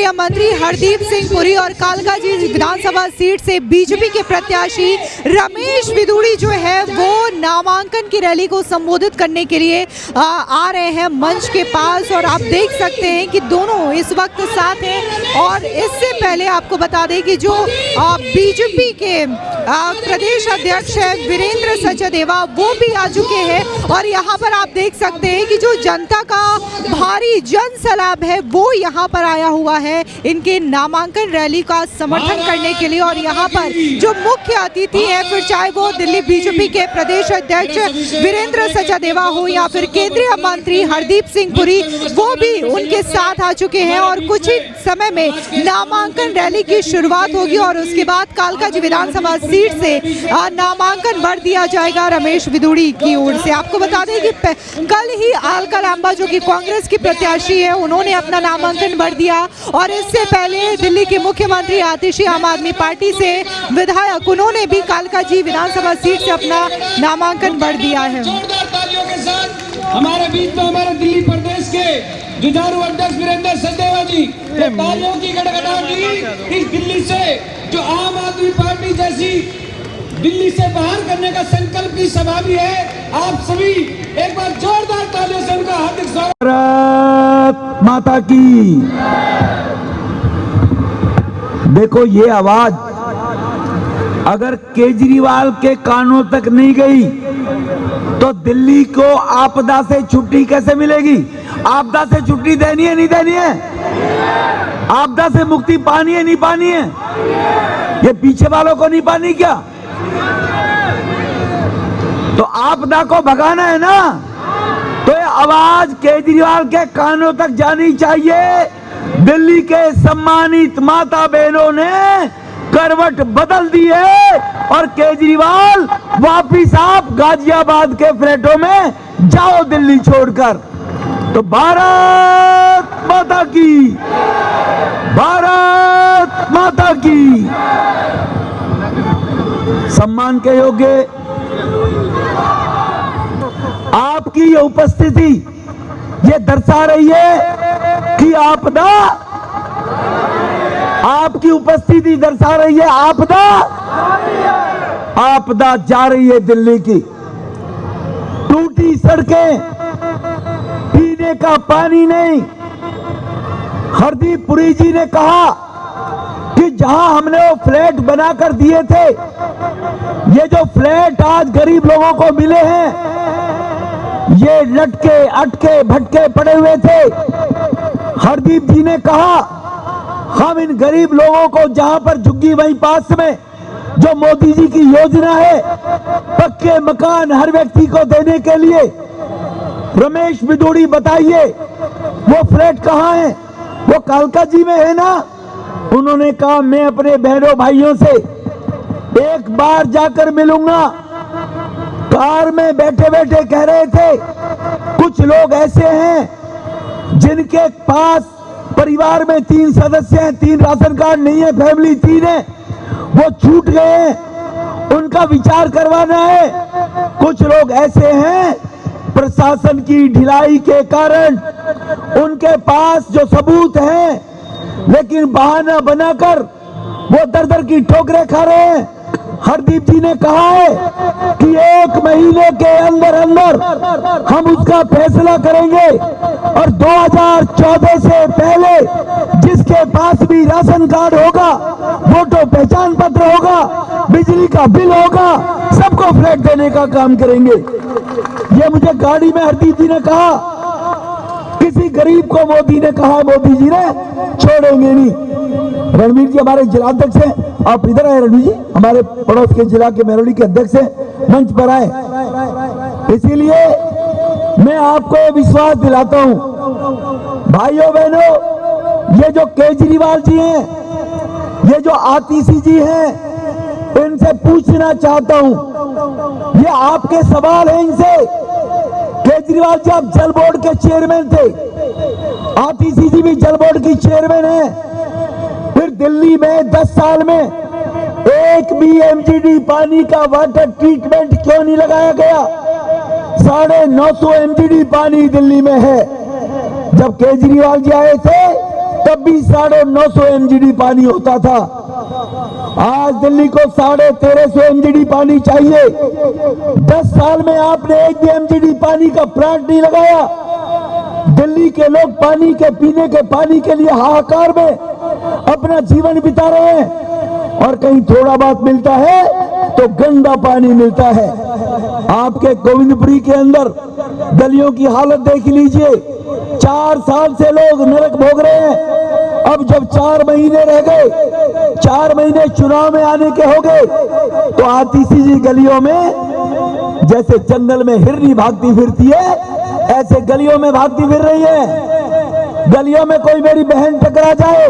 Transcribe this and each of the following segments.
केंद्रीय मंत्री हरदीप सिंह पुरी और कालकाजी विधानसभा सीट से बीजेपी के प्रत्याशी रमेश बिधूड़ी जो है वो नामांकन की रैली को संबोधित करने के लिए आ रहे हैं मंच के पास। और आप देख सकते हैं कि दोनों इस वक्त साथ हैं। और इससे पहले आपको बता दें कि जो बीजेपी के प्रदेश अध्यक्ष है वीरेंद्र सचदेवा वो भी आ चुके हैं। और यहाँ पर आप देख सकते हैं कि जो जनता का भारी जन सैलाब है वो यहाँ पर आया हुआ है इनके नामांकन रैली का समर्थन करने के लिए। और यहाँ पर जो मुख्य अतिथि है, फिर चाहे वो दिल्ली बीजेपी के प्रदेश अध्यक्ष वीरेंद्र सचदेवा हो या फिर केंद्रीय मंत्री हरदीप सिंह पुरी, वो भी उनके साथ आ चुके हैं। और कुछ ही समय में नामांकन रैली की शुरुआत होगी और उसके बाद कालकाजी विधानसभा सीट से नामांकन भर दिया जाएगा रमेश बिधूड़ी की ओर से। आपको बता दें कि कल ही अलका लांबा जो कि कांग्रेस की प्रत्याशी है उन्होंने अपना नामांकन भर दिया। और इससे पहले दिल्ली के मुख्यमंत्री आतिशी आम आदमी पार्टी से विधायक उन्होंने भी कालकाजी विधानसभा सीट से अपना नामांकन भर दिया है। जोरदार तालियों के साथ हमारे बीच में हमारे दिल्ली प्रदेश के जुझारू अध्यक्ष वीरेंद्र सचदेवा जी, तालियों की गड़गड़ाहट इस दिल्ली से जो आम आदमी पार्टी जैसी दिल्ली से बाहर करने का संकल्प की सभा भी है। आप सभी एक बार जोरदार तालियों से उनका हार्दिक स्वागत। भारत माता की। देखो ये आवाज अगर केजरीवाल के कानों तक नहीं गई तो दिल्ली को आपदा से छुट्टी कैसे मिलेगी? आपदा से छुट्टी देनी है नहीं देनी है? आपदा से मुक्ति पानी है नहीं पानी है? ये पीछे वालों को नहीं पानी क्या? तो आपदा को भगाना है ना, तो ये आवाज केजरीवाल के कानों तक जानी चाहिए। दिल्ली के सम्मानित माता बहनों ने करवट बदल दी है और केजरीवाल वापिस आप गाजियाबाद के फ्लैटों में जाओ दिल्ली छोड़कर। तो भारत माता की, भारत माता की। सम्मान के योग्य आपकी ये उपस्थिति ये दर्शा रही है कि आपकी उपस्थिति दर्शा रही है आपदा जा रही है दिल्ली की। टूटी सड़कें, पीने का पानी नहीं। हरदीप पुरी जी ने कहा कि जहां हमने वो फ्लैट बनाकर दिए थे, ये जो फ्लैट आज गरीब लोगों को मिले हैं ये लटके अटके भटके पड़े हुए थे। हरदीप जी ने कहा हम इन गरीब लोगों को जहां पर झुग्गी वहीं पास में जो मोदी जी की योजना है पक्के मकान हर व्यक्ति को देने के लिए, रमेश बिधूड़ी बताइए वो फ्लैट कहां है? वो कालकाजी में है ना? उन्होंने कहा मैं अपने बहनों भाइयों से एक बार जाकर मिलूंगा। कार में बैठे बैठे कह रहे थे कुछ लोग ऐसे हैं जिनके पास परिवार में 3 सदस्य हैं, 3 राशन कार्ड नहीं है, फैमिली 3 है, वो छूट गए हैं, उनका विचार करवाना है। कुछ लोग ऐसे हैं प्रशासन की ढिलाई के कारण उनके पास जो सबूत हैं लेकिन बहाना बनाकर वो दर-दर की ठोकरें खा रहे हैं। हरदीप जी ने कहा है कि 1 महीने के अंदर अंदर हम उसका फैसला करेंगे और 2014 से पहले जिसके पास भी राशन कार्ड होगा, वोटर पहचान पत्र होगा, बिजली का बिल होगा, सबको फ्लैट देने का काम करेंगे। ये मुझे गाड़ी में हरदीप जी ने कहा। किसी गरीब को मोदी ने कहा, मोदी जी ने छोड़ेंगे नहीं। रणवीर जी हमारे जिलाध्यक्ष हैं, आप इधर आए। रणवीर जी हमारे पड़ोस के जिला के मेरोली के अध्यक्ष हैं, मंच पर आए। इसीलिए मैं आपको विश्वास दिलाता हूं भाइयों बहनों, ये जो केजरीवाल जी हैं, ये जो आतिशी जी हैं, इनसे पूछना चाहता हूं, ये आपके सवाल हैं इनसे। केजरीवाल जी आप जल बोर्ड के चेयरमैन थे, आतिशी जी भी जल बोर्ड की चेयरमैन है। फिर दिल्ली में 10 साल में एक भी एमजीडी पानी का वाटर ट्रीटमेंट क्यों नहीं लगाया गया? 950 एमजीडी पानी दिल्ली में है। जब केजरीवाल जी आए थे तब भी 950 MGD पानी होता था। आज दिल्ली को 1350 MGD पानी चाहिए। 10 साल में आपने एक भी MGD पानी का प्लांट नहीं लगाया। दिल्ली के लोग पानी के पीने के पानी के लिए हाहाकार में अपना जीवन बिता रहे हैं और कहीं थोड़ा बहुत मिलता है तो गंदा पानी मिलता है। आपके गोविंदपुरी के अंदर गलियों की हालत देख लीजिए। 4 साल से लोग नरक भोग रहे हैं। अब जब 4 महीने रह गए, 4 महीने चुनाव में आने के हो गए, तो आती सी गलियों में जैसे जंगल में हिरनी भागती फिरती है, ऐसे गलियों में भागती फिर रही है। गलियों में कोई मेरी बहन टकरा जाए,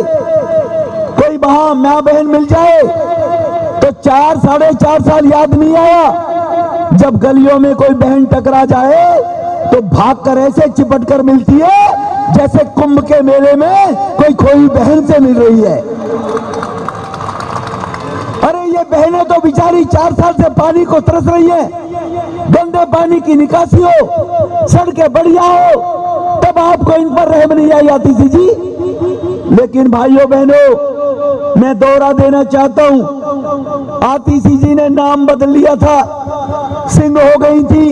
कोई वहां मां बहन मिल जाए तो 4-4.5 साल याद नहीं आया। जब गलियों में कोई बहन टकरा जाए तो भागकर ऐसे चिपट कर मिलती है जैसे कुंभ के मेले में कोई खोई बहन से मिल रही है। अरे ये बहनें तो बेचारी 4 साल से पानी को तरस रही है। गंदे पानी की निकासी हो, सड़कें बढ़िया हो, तब आपको इन पर रहम नहीं आई आती सी जी। लेकिन भाइयों बहनों, मैं दोहरा देना चाहता हूं, आती सी जी ने नाम बदल लिया था, सिंह हो गई थी।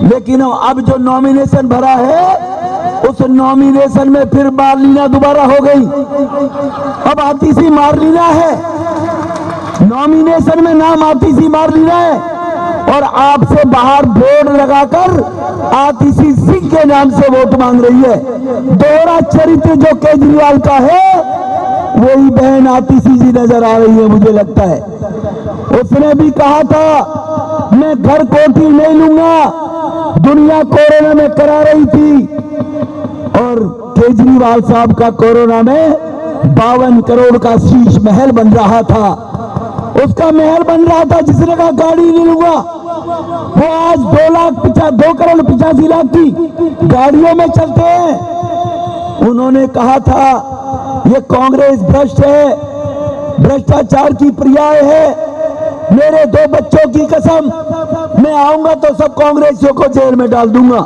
लेकिन अब जो नॉमिनेशन भरा है उस नॉमिनेशन में फिर मारलीना दोबारा हो गई। अब आती सी मारलीना है, नॉमिनेशन में नाम आती सी मारलीना है और आपसे बाहर बोर्ड लगाकर आती सी सिंह के नाम से वोट मांग रही है। दोहरा चरित्र जो केजरीवाल का है वही बहन आती सी जी नजर आ रही है, मुझे लगता है। उसने भी कहा था मैं घर कोठी नहीं लूंगा, दुनिया कोरोना में करा रही थी और केजरीवाल साहब का कोरोना में 52 करोड़ का शीश महल बन रहा था। उसका महल बन रहा था, जिसने कहा गाड़ी नहीं लूंगा वो आज 2 करोड़ 85 लाख की गाड़ियों में चलते हैं। उन्होंने कहा था ये कांग्रेस भ्रष्ट है, भ्रष्टाचार की पर्याय है। मेरे 2 बच्चों की कसम, मैं आऊंगा तो सब कांग्रेसियों को जेल में डाल दूंगा,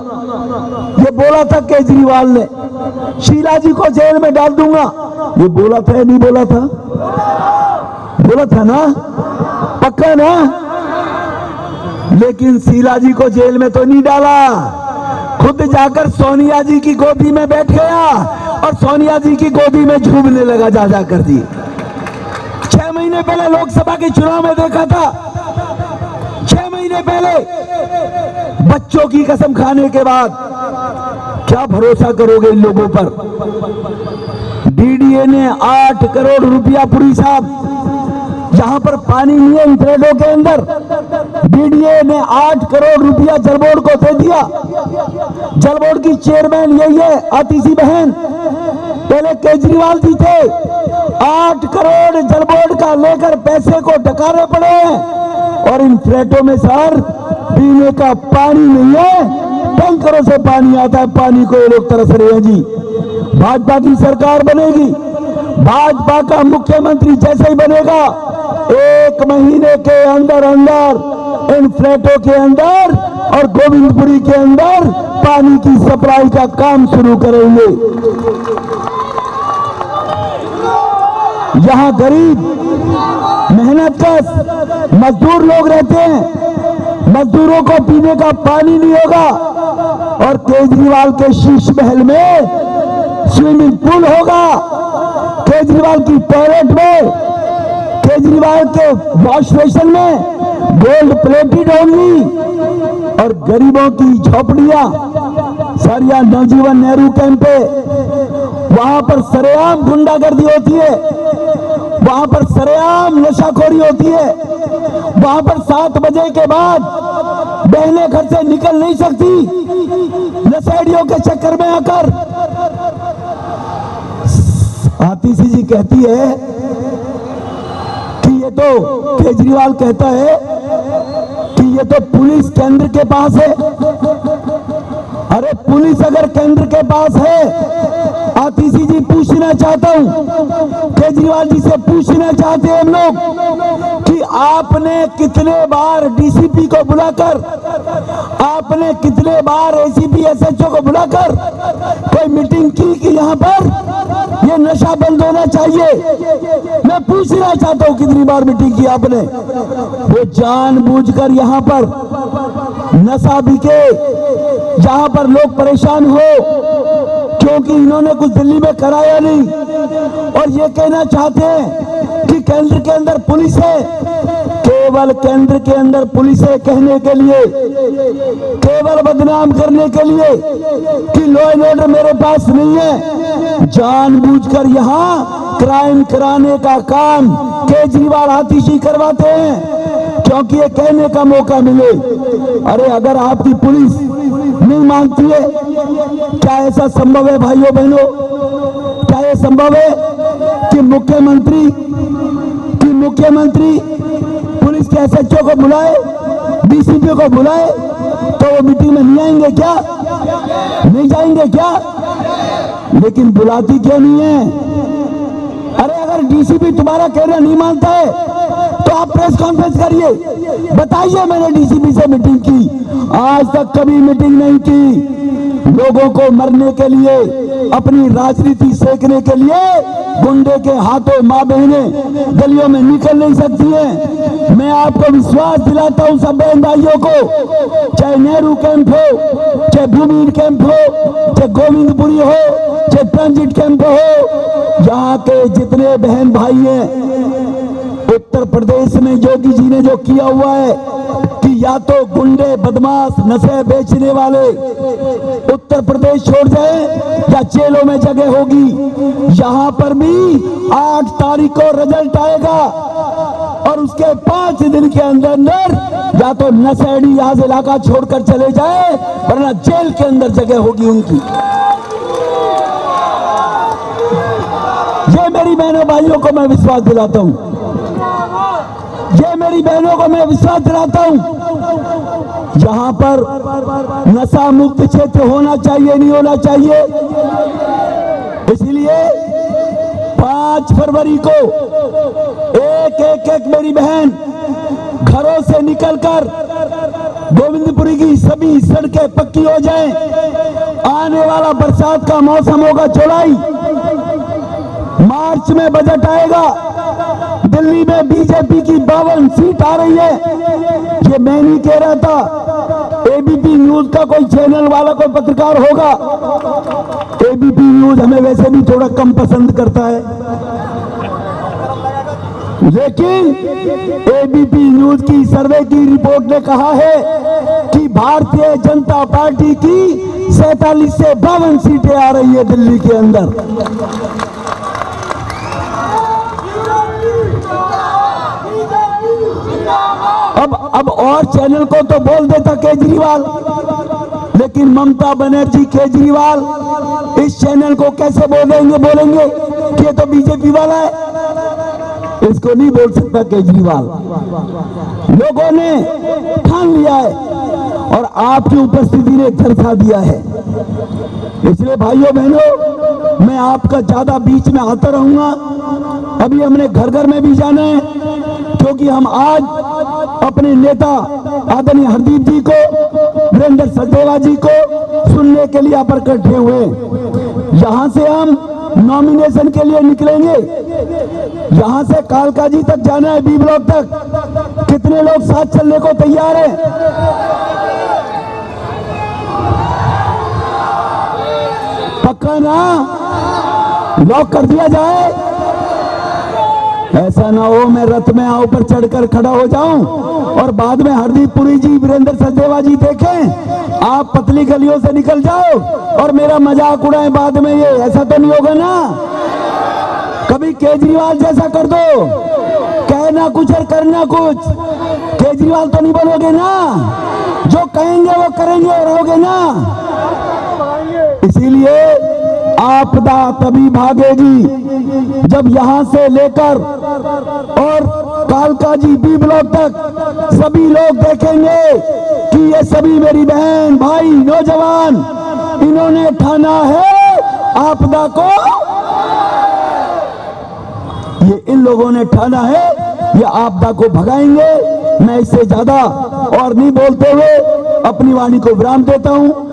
ये बोला था केजरीवाल ने। शीला जी को जेल में डाल दूंगा, ये बोला था या नहीं बोला था? बोला था ना, पक्का ना? लेकिन शीला जी को जेल में तो नहीं डाला, खुद जाकर सोनिया जी की गोदी में बैठ गया और सोनिया जी की गोदी में झूमने लगा जा कर दी। 6 महीने पहले लोकसभा के चुनाव में देखा था, 6 महीने पहले बच्चों की कसम खाने के बाद क्या भरोसा करोगे इन लोगों पर? डीडीए ने 8 करोड़ रुपया, पुरी साहब जहां पर पानी नहीं है इन फ्लैटों के अंदर, डीडीए ने 8 करोड़ रुपया जल बोर्ड को दे दिया। जल बोर्ड की चेयरमैन यही है आती सी बहन, पहले केजरीवाल जी थे। 8 करोड़ जल बोर्ड का लेकर पैसे को डकाने पड़े हैं और इन फ्लैटों में सर पीने का पानी नहीं है, टैंकरों से पानी आता है, पानी को ये लोग तरस रहे हैं जी। भाजपा की सरकार बनेगी, भाजपा का मुख्यमंत्री जैसे ही बनेगा 1 महीने के अंदर अंदर इन फ्लैटों के अंदर और गोविंदपुरी के अंदर पानी की सप्लाई का काम शुरू करेंगे। यहां गरीब मेहनतकश मजदूर लोग रहते हैं, मजदूरों को पीने का पानी नहीं होगा और केजरीवाल के शीश महल में स्विमिंग पूल होगा, केजरीवाल की टॉयलेट में, केजरीवाल के वॉश बेसिन में गोल्ड प्लेटेड होंगी और गरीबों की झोपड़ियां सारिया नवजीवन नेहरू कैंप पे, वहां पर सरेआम गुंडागर्दी होती है, वहां पर सरेआम नशाखोरी होती है, वहां पर 7 बजे के बाद बहनें घर से निकल नहीं सकती नशेड़ियों के चक्कर में आकर। आती सी जी कहती है कि ये तो केजरीवाल कहता है कि ये तो पुलिस केंद्र के पास है। अरे पुलिस अगर केंद्र के पास है, आती सी जी पूछना चाहता हूं, केजरीवाल जी से पूछना चाहते हैं हम लोग कि आपने कितने बार डीसीपी को बुलाकर, आपने कितने बार एसीपी एसएचओ को बुलाकर कोई मीटिंग की कि यहाँ पर ये नशा बंद होना चाहिए? मैं पूछना चाहता हूँ कितनी बार मीटिंग की आपने? वो जानबूझकर यहाँ पर नशा बिके, जहाँ पर लोग परेशान हो क्योंकि इन्होंने कुछ दिल्ली में कराया नहीं, और ये कहना चाहते हैं कि केंद्र के अंदर पुलिस है। केवल केंद्र के अंदर पुलिस है कहने के लिए, केवल बदनाम करने के लिए कि लॉ एंड ऑर्डर मेरे पास नहीं है। जानबूझकर यहाँ क्राइम कराने का काम केजरीवाल आतिशी करवाते हैं क्योंकि ये कहने का मौका मिले। अरे अगर आपकी पुलिस नहीं मांगती है, क्या ऐसा संभव है भाइयों बहनों? क्या यह संभव है कि मुख्यमंत्री पुलिस के एसएचओ को बुलाए, डीसीपी को बुलाए, तो वो मीटिंग में नहीं आएंगे क्या? नहीं जाएंगे क्या? लेकिन बुलाती क्यों नहीं है? अरे अगर डीसीपी तुम्हारा कहना नहीं मानता है तो आप प्रेस कॉन्फ्रेंस करिए, बताइए मैंने डीसीपी से मीटिंग की। आज तक कभी मीटिंग नहीं की। लोगों को मरने के लिए, अपनी राजनीति सेकने के लिए गुंडे के हाथों मां बहनें गलियों में निकल नहीं सकती हैं। मैं आपको विश्वास दिलाता हूं सब बहन भाइयों को, चाहे नेहरू कैंप हो, चाहे भूमिहीन कैंप हो, चाहे गोविंदपुरी हो, चाहे ट्रांजिट कैंप हो, यहाँ के जितने बहन भाई हैं, उत्तर प्रदेश में योगी जी ने जो किया हुआ है कि या तो गुंडे बदमाश नशे बेचने वाले उत्तर प्रदेश छोड़ जाए या जेलों में जगह होगी। यहाँ पर भी 8 तारीख को रिजल्ट आएगा और उसके 5 दिन के अंदर या तो नशेड़ी यहाँ से इलाका छोड़कर चले जाए वरना जेल के अंदर जगह होगी उनकी। ये मेरी बहनों भाइयों को मैं विश्वास दिलाता हूँ, ये मेरी बहनों को मैं विश्वास दिलाता हूं। यहां पर नशा मुक्त क्षेत्र होना चाहिए, नहीं होना चाहिए? इसलिए 5 फरवरी को एक मेरी बहन घरों से निकलकर गोविंदपुरी की सभी सड़कें पक्की हो जाएं। आने वाला बरसात का मौसम होगा, जुलाई मार्च में बजट आएगा। दिल्ली में बीजेपी की 52 सीट आ रही है। ये मैं नहीं कह रहा था, एबीपी न्यूज का कोई चैनल वाला कोई पत्रकार होगा। एबीपी न्यूज हमें वैसे भी थोड़ा कम पसंद करता है, लेकिन एबीपी न्यूज की सर्वे की रिपोर्ट ने कहा है कि भारतीय जनता पार्टी की 47 से 52 सीटें आ रही है दिल्ली के अंदर। अब और चैनल को तो बोल देता केजरीवाल, लेकिन ममता बनर्जी केजरीवाल इस चैनल को कैसे बोलेंगे कि ये तो बीजेपी वाला है? इसको नहीं बोल सकता केजरीवाल। लोगों ने ठान लिया है और आपकी उपस्थिति ने दर्शा दिया है। इसलिए भाइयों बहनों, मैं आपका ज्यादा बीच में आता रहूंगा। अभी हमने घर घर में भी जाना है क्योंकि हम आज अपने नेता आदरणीय हरदीप जी को, वीरेंद्र सचदेवा जी को सुनने के लिए पर इकट्ठे हुए। यहां से हम नॉमिनेशन के लिए निकलेंगे। यहां से कालका जी तक जाना है, बी ब्लॉक तक। कितने लोग साथ चलने को तैयार हैं? पक्का ना? लॉक कर दिया जाए? ऐसा ना हो मैं रथ में आऊं पर चढ़कर खड़ा हो जाऊं और बाद में हरदीप पुरी जी, वीरेंद्र सचदेवा जी देखें, आप पतली गलियों से निकल जाओ और मेरा मजाक उड़ाएं बाद में। ये ऐसा तो नहीं होगा ना? कभी केजरीवाल जैसा कर दो, कहना कुछ और करना कुछ। केजरीवाल तो नहीं बनोगे ना? जो कहेंगे वो करेंगे, रहोगे ना? इसीलिए आपदा तभी भागेगी जब यहां से लेकर और कालका जी बी ब्लॉक तक सभी लोग देखेंगे कि ये सभी मेरी बहन भाई नौजवान, इन्होंने ठाना है आपदा को, ये इन लोगों ने ठाना है ये आपदा को भगाएंगे। मैं इससे ज्यादा और नहीं बोलते हुए अपनी वाणी को विराम देता हूं।